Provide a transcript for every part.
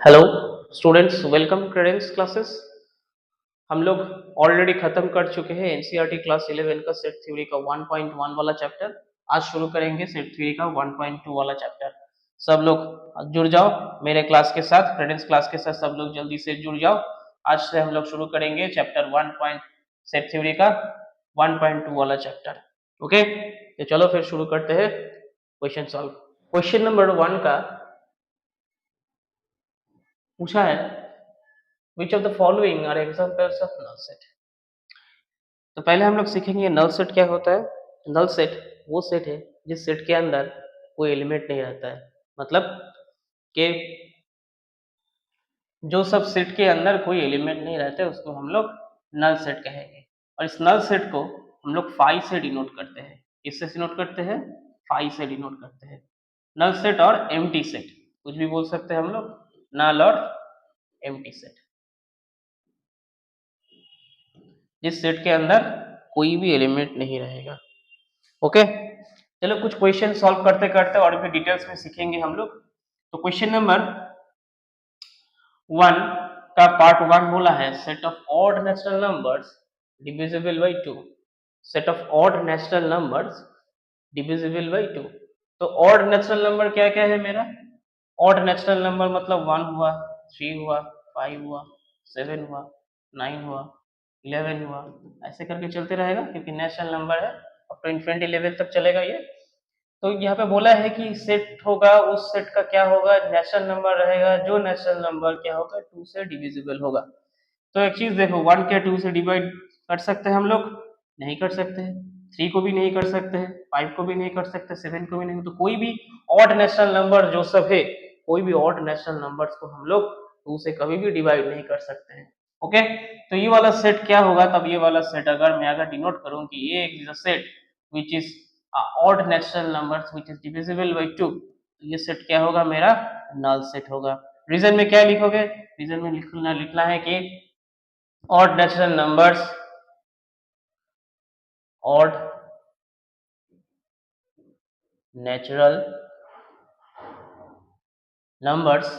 Hello students, welcome Credence classes. हम लोग already खत्म कर चुके हैं एनसीईआरटी क्लास 11 का सेट थ्योरी का 1.1 वाला चैप्टर। आज शुरू करेंगे सेट थ्योरी का 1.2 वाला चैप्टर। सब लोग जुड़ जाओ मेरे क्लास के साथ, क्रेडेंस क्लास के साथ सब लोग जल्दी से जुड़ जाओ। आज से हम लोग शुरू करेंगे चैप्टर 1 सेट थ्योरी का 1.2 वाला चैप्टर। ओके, तो चलो फिर शुरू करते हैं क्वेश्चन सॉल्व। क्वेश्चन नंबर 1 का पूछा है, Which of the following are examples of null set? तो पहले हम लोग सीखेंगे नल सेट क्या होता है। नल सेट वो सेट है जिस सेट के अंदर कोई एलिमेंट नहीं रहता है। मतलब कि जो सब सेट के अंदर कोई एलिमेंट नहीं रहते उसको हम लोग नल सेट कहेंगे। और इस नल सेट को हम लोग फाई से डिनोट करते हैं। किससे डिनोट करते हैं? फाई से डिनोट करते हैं। नल सेट और एम्प्टी सेट कुछ भी बोल सकते हैं हम लोग, नल और एम्प्टी सेट, जिस सेट के अंदर कोई भी एलिमेंट नहीं रहेगा। ओके, चलो कुछ क्वेश्चन सॉल्व करते करते और भी डिटेल्स में सीखेंगे हम लोग। तो क्वेश्चन नंबर 1 का पार्ट 1 बोला है set of odd natural numbers divisible by 2। Set of odd natural numbers divisible by 2। तो ऑड नेचुरल नंबर क्या क्या है मेरा? ऑड नेचुरल नंबर मतलब 1 हुआ, 3 हुआ, 5 हुआ, 7 हुआ, 9 हुआ, 11 हुआ, ऐसे करके चलते रहेगा क्योंकि नेचुरल नंबर है। अप टू इन्फिनिटी लेवल तक चलेगा ये। तो यहाँ पे बोला है कि सेट होगा, उस सेट का क्या होगा? नेचुरल नंबर रहेगा जो नेचुरल नंबर क्या होगा 2 से डिविजिबल होगा। तो एक चीज देखो, 1 के 2 से डिवाइड कर सकते हैं हम लोग? नहीं कर सकते हैं। 3 को भी नहीं कर सकते हैं, 5 को भी नहीं कर सकते, 7 को भी नहीं। तो कोई भी ऑड नेचुरल नंबर जो सब है, कोई भी ऑड नेचुरल नंबर्स को हम लोग 2 से कभी भी डिवाइड नहीं कर सकते हैं। ओके, तो ये वाला सेट क्या होगा? तब ये वाला सेट अगर मैं डिनोट करूं कि ये is a set which is odd natural numbers which is divisible by 2, तो ये सेट क्या होगा मेरा? नल सेट होगा। रीजन में क्या लिखोगे? रीजन में लिखना है कि odd natural numbers, odd natural numbers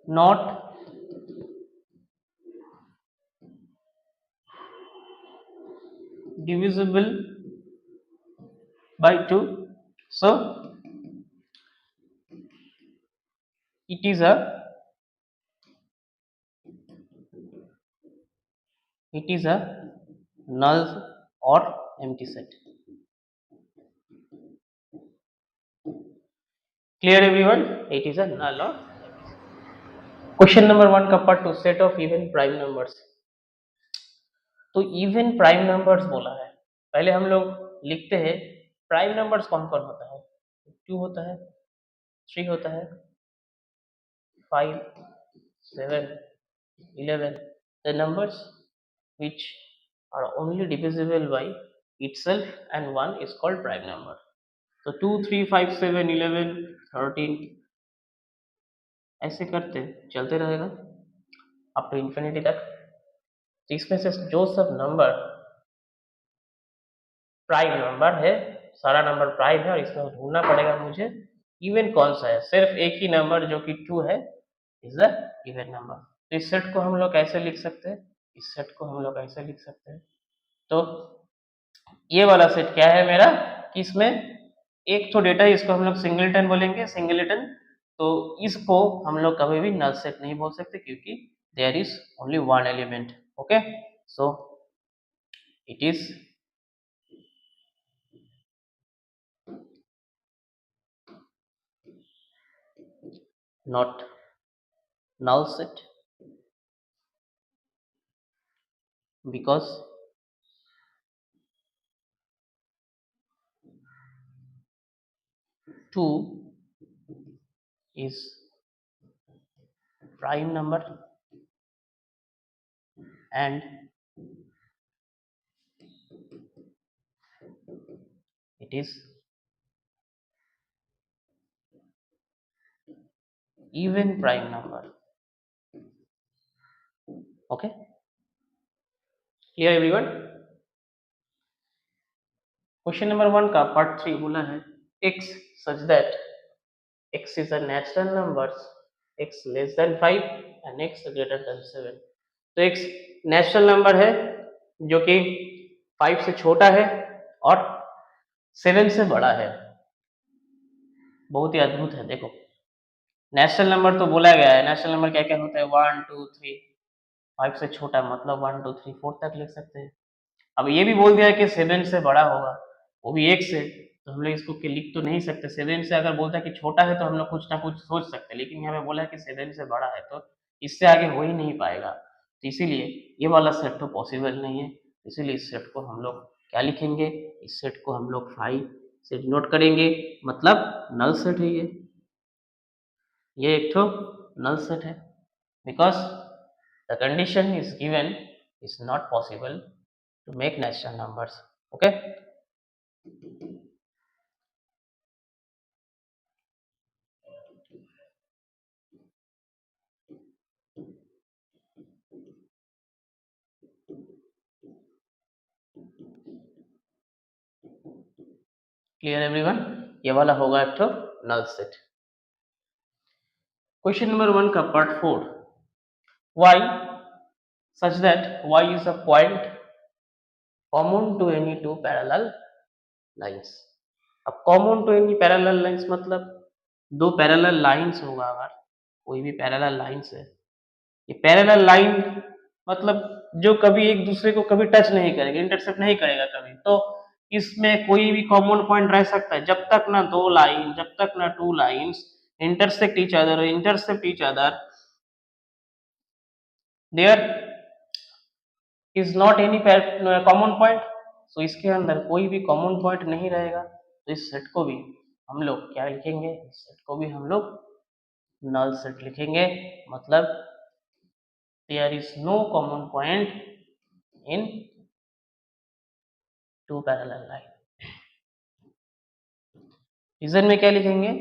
not divisible by 2, so it is a null or empty set. Clear everyone? It is a null or question number 1 का part 2 set of even prime numbers. तो even prime numbers बोला है। पहले हम लोग लिखते हैं prime numbers कौन कौन होता है। 2 होता है, 3 होता है, 5, 7, 11, the numbers which are only divisible by itself and 1 is called prime number. तो 2, 3, 5, 7, 11, 13 ऐसे करते चलते रहेगा अप टू इन्फिनिटी तक। तो इसमें से जो सब नंबर प्राइम नंबर है, सारा नंबर प्राइम है और इसमें ढूंढना पड़ेगा मुझे इवन कौन सा है। सिर्फ एक ही नंबर जो कि 2 है इज द इवन नंबर। तो इस सेट को हम लोग कैसे लिख सकते हैं? इस सेट को हम लोग ऐसे लिख सकते हैं। तो ये वाला सेट क्या है मेरा कि इसमें एक तो डेटा है, इसको हम लोग सिंगलटन बोलेंगे, सिंगलटन। तो इसको हम लोग कभी भी नल सेट नहीं बोल सकते क्योंकि there is only one element. Okay, so it is not null set because two is prime number and it is even prime number. Okay, clear everyone? Question number 1 का पार्ट 3 बोला है x such that x is a natural numbers, x less than 5 and x greater than 7. तो x natural number है जो कि 5 से छोटा है और 7 से बड़ा है। बहुत ही अद्भुत है। देखो नेचुरल नंबर तो बोला गया है, नेचुरल नंबर क्या क्या होता है 1 2 3, 5 से छोटा मतलब 1 2 3 4 तक लिख सकते हैं। अब ये भी बोल दिया है कि 7 से बड़ा होगा, वो भी 1 से, तो हम लोग इसको लिख तो नहीं सकते। 7 से अगर बोलता है कि छोटा है तो हम लोग कुछ ना कुछ सोच सकते हैं, लेकिन यहाँ पे बोला है कि 7 से बड़ा है तो इससे आगे हो ही नहीं पाएगा। तो इसीलिए ये वाला सेट तो पॉसिबल नहीं है। इसीलिए इस सेट को हम लोग क्या लिखेंगे, इस सेट को हम लोग 5 से नोट करेंगे, मतलब नल सेट है ये एक तो नल सेट है, because the condition is given is not possible to make natural numbers. Okay, clear everyone? ये वाला होगा एक तो null set. Question number 1 का part 4, y such that y is a point common to any two parallel lines. अब common to any parallel lines मतलब दो parallel lines होगा, अगर कोई भी parallel lines है, ये पैरेलल लाइन मतलब जो कभी एक दूसरे को कभी टच नहीं करेगा, इंटरसेक्ट नहीं करेगा कभी, तो इसमें कोई भी कॉमन पॉइंट रह सकता है। जब तक ना दो लाइन, जब तक ना two lines intersect each other there is not any common point. So इसके अंदर कोई भी कॉमन पॉइंट नहीं रहेगा, तो इस सेट को भी हम लोग क्या लिखेंगे, इस सेट को भी हम लोग नल सेट लिखेंगे, मतलब there is no common point in two parallel line. Reason में क्या लिखेंगे,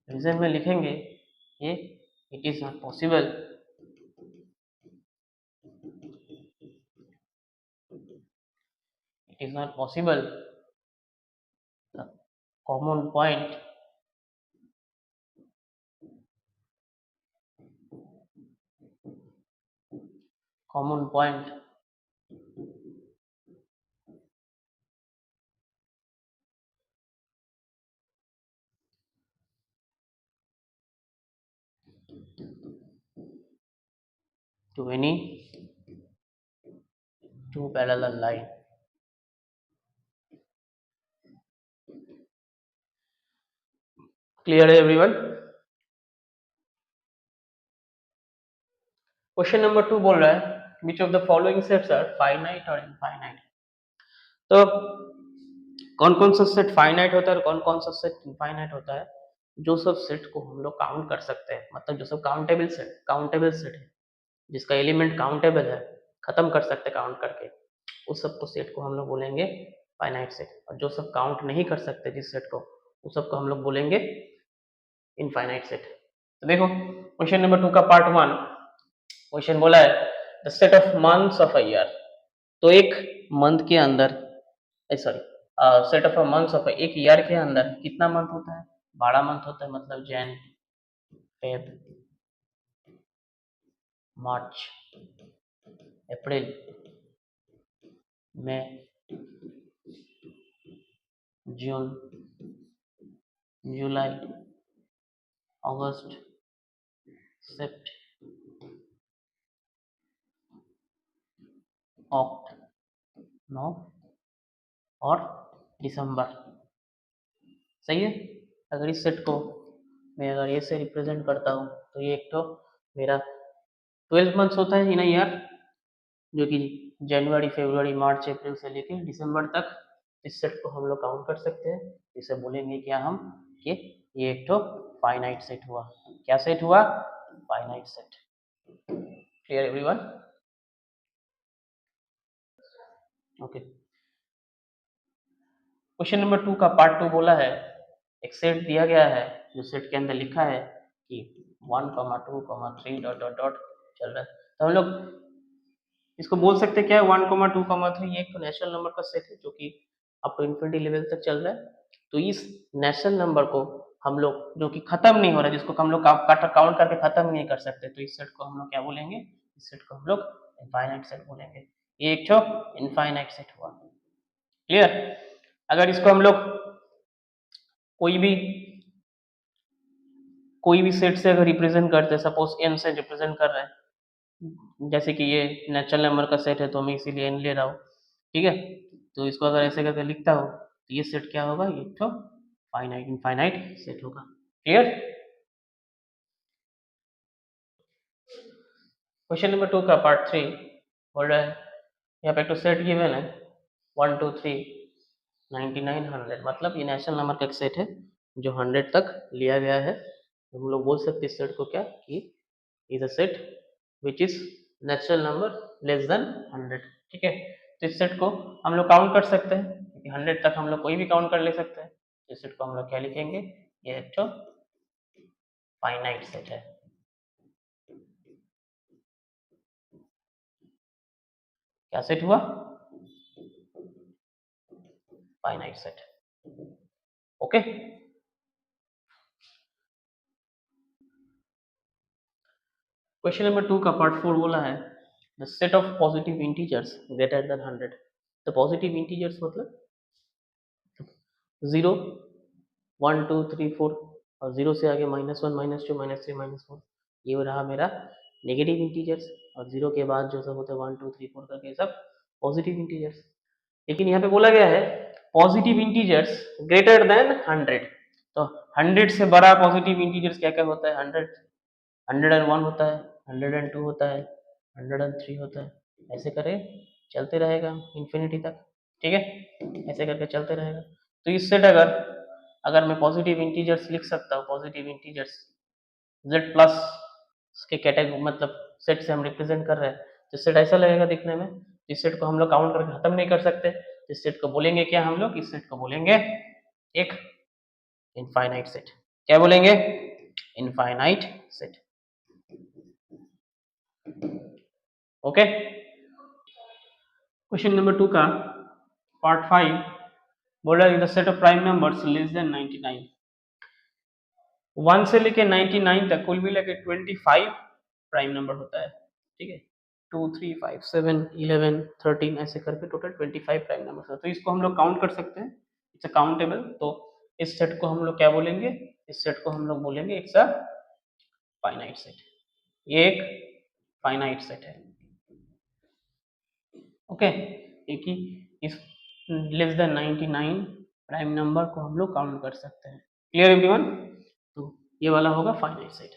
रीजन में लिखेंगे ये it is not possible the common point to any two parallel line. Clear everyone? Question number 2 बोल रहा है which of the following sets are finite or infinite. तो कौन कौन सा सेट फाइनाइट होता है और कौन कौन सा सेट इनफाइनाइट होता है। जो सब सेट को हम लोग काउंट कर सकते हैं, मतलब जो सब काउंटेबल सेट है, जिसका एलिमेंट काउंटेबल है, खत्म कर सकते काउंट करके, उस सब को सेट को हम लोग बोलेंगे फाइनाइट सेट। और जो सब काउंट नहीं कर सकते जिस सेट को, उस सब को हम लोग बोलेंगे इनफाइनाइट सेट। तो देखो क्वेश्चन नंबर 2 का पार्ट 1 क्वेश्चन बोला है the set of months of a year. तो एक मंथ के अंदर, sorry, set of months of एक ईयर के अंदर कितना मंथ होता है, 12 मंथ होता है, मतलब जैन फेब मार्च अप्रैल मई जून जुलाई अगस्त सेप्ट अक्ट नौ और दिसंबर। सही है। अगर इस सेट को मैं अगर ये से रिप्रेजेंट करता हूँ तो ये एक तो मेरा 12 मंथ्स होता है इन ईयर, जो कि जनवरी फरवरी मार्च अप्रैल से लेकर दिसंबर तक। इस सेट को हम लोग काउंट कर सकते हैं। इसे बोलेंगे क्या हम कि ये एक तो फाइनाइट सेट हुआ। क्या सेट हुआ, finite set. Clear everyone? Okay. Question number 2 का पार्ट 2 बोला है एक सेट दिया गया है, जो सेट के अंदर लिखा है कि 1, 2, 3 डॉट डॉट डॉट चल रहा है। तो हम लोग इसको बोल सकते हैं क्या है 1, 2, 3, ये एक तो नेचुरल नंबर का सेट है जो कि अप टू इन्फिनिटी लेवल तक चल रहा है। तो इस नेचुरल नंबर को हम लोग जो कि खत्म नहीं हो रहा, जिसको हम लोग काउंट करके खत्म नहीं कर सकते, तो इस सेट को हम लोग क्या बोलेंगे, इस सेट को हम लोग इनफाइनाइट सेट बोलेंगे। ये एक तो इनफाइनाइट सेट हुआ। क्लियर? अगर इसको हम लोग कोई भी सेट से अगर रिप्रेजेंट करते हैं, सपोज n से रिप्रेजेंट कर रहे हैं, जैसे कि ये नेचुरल नंबर का सेट है तो मैं इसीलिए n ले रहा हूँ, ठीक है। तो इसको अगर ऐसे करके लिखता हूँ तो ये सेट क्या होगा, ये तो फाइनाइट इनफाइनाइट सेट होगा। क्लियर? क्वेश्चन नंबर 2 का पार्ट 3 बोल रहा है, यहाँ पे एक तो सेट गिवन है 1 2 3 99 100, मतलब ये नेचुरल नंबर का एक सेट है जो 100 तक लिया गया है। तो हम लोग बोल सकते हैं इस सेट को क्या, कि is a set which is natural number less than 100, ठीक है। तो इस सेट को हम लोग काउंट कर सकते हैं, क्योंकि 100 तक हम लोग कोई भी काउंट कर ले सकते हैं। इस सेट को हम लोग क्या लिखेंगे, ये एक तो फाइनाइट सेट है। क्या सेट हुआ, finite set. Okay, question number 2 का पार्ट 4 बोला है, the set of positive integers greater than 100। तो पॉजिटिव इंटीजर्स मतलब 0 1 2 3 4 और 0 से आगे -1 -2 -3 -4, ये रहा मेरा नेगेटिव इंटीजर्स। और 0 के बाद जो सब होते हैं 1 2 3 4 करके सब पॉजिटिव इंटीजर्स। लेकिन यहाँ पे बोला गया है पॉजिटिव इंटीजर्स ग्रेटर देन 100। तो 100 से बड़ा पॉजिटिव इंटीजर्स क्या क्या होता है, 101 होता है, 102 होता है, 103 होता है। ऐसे करे चलते रहेगा इन्फिनिटी तक, ठीक है, ऐसे करके चलते रहेगा। तो इस सेट अगर अगर मैं पॉजिटिव इंटीजर्स लिख सकता हूँ, पॉजिटिव इंटीजर्स z प्लस के कैटेगरी मतलब सेट से हम रिप्रेजेंट कर रहे हैं, तो सेट ऐसा लगेगा दिखने में। इस सेट को हम लोग काउंट करके खत्म नहीं कर सकते, इस सेट को बोलेंगे क्या हम लोग, इस सेट को बोलेंगे एक इनफाइनाइट सेट। क्या बोलेंगे, infinite set. Okay, question number 2 का पार्ट 5 बोल रहा है the set of prime numbers less than 99। 1 से लेके 99 तक कुल मिला के 25 प्राइम नंबर होता है, ठीक है। 2 3 5 7 11 13 ऐसे करके टोटल 25 प्राइम नंबर है। तो इसको हम लोग काउंट कर सकते हैं, इट्स अ काउंटेबल। तो इस सेट को हम लोग क्या बोलेंगे, इस सेट को हम लोग बोलेंगे इट्स अ फाइनाइट सेट। ये एक फाइनाइट सेट है। ओके, एक ही इस लेस देन 99 प्राइम नंबर को हम लोग काउंट कर सकते हैं। Clear everyone? तो ये वाला होगा फाइनाइट सेट।